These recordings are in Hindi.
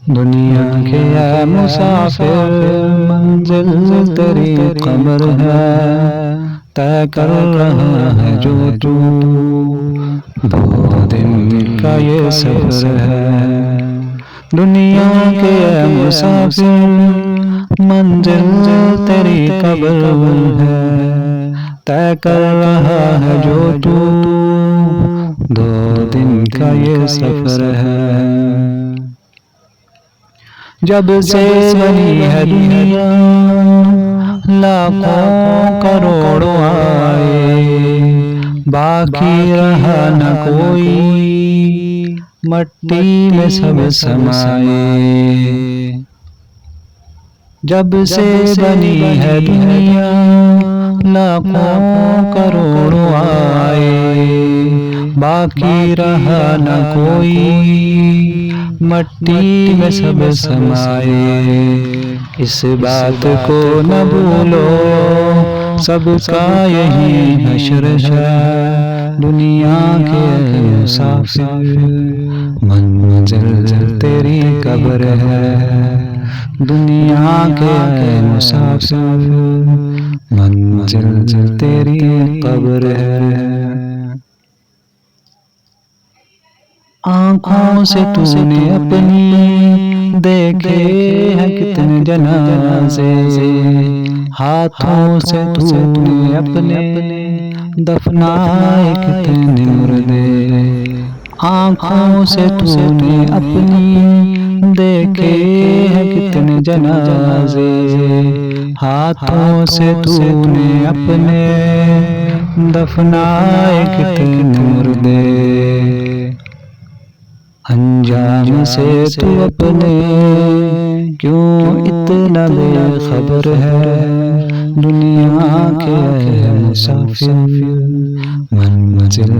दुनिया के है मुसाफिर, मंजिल तेरी कब्र है, तय कर रहा है जो तू, 2 दिन का ये सफर है। दुनिया के है मुसाफिर, मंजिल तेरी कब्र है, तय कर रहा है जो तू, 2 दिन का ये सफर है। जब से बनी है दुनिया, लाखों करोड़ों आए, बाकी रहा न कोई, मट्टी में सब समाए। जब से बनी है दुनिया, लाखों करोड़ों आए, बाकी रहा न कोई, मट्टी में सब समाए। इस बात को न भूलो, सबका यही हश्र है। दुनिया के मुसाफिर, मंजिल तेरी कब्र है। दुनिया के मुसाफिर, मंजिल तेरी कब्र है। आँखों से तूने अपनी देखे हैं कितने जनाज़े, हाथों से तूने अपने दफनाए कितने मुर्दे। आँखों से तूने अपनी देखे हैं कितने जनाज़े, हाथों से तूने अपने दफनाए कितने मुर्दे। अंजाम से तू अपने क्यों इतना बेखबर है। दुनिया के है मुसाफिर, मंजिल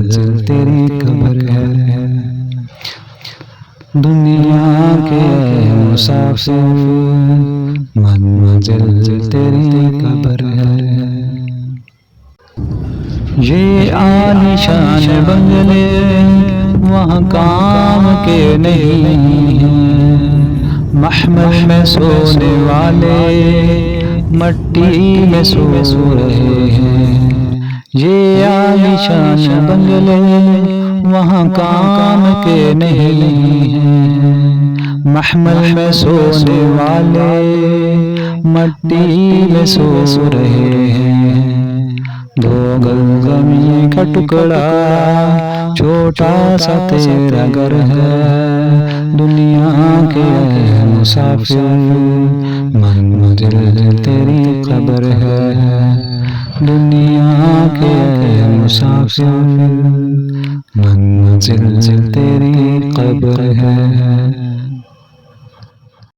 तेरी कब्र है। दुनिया के है मुसाफिर, मंजिल तेरी कब्र है। ये आलीशान बंगले वहाँ काम के नहीं हैं, महमल में सोने वाले मट्टी में सो रहे हैं। ये आलीशान बंगले वहाँ काम के नहीं हैं, महमल में सोने वाले मट्टी में सो रहे हैं। 2 गज ज़मीन का टुकड़ा छोटा सा तेरा घर है। दुनिया के है मुसाफिर, मंजिल तेरी कब्र है। दुनिया के है मुसाफिर, मंजिल तेरी कब्र है।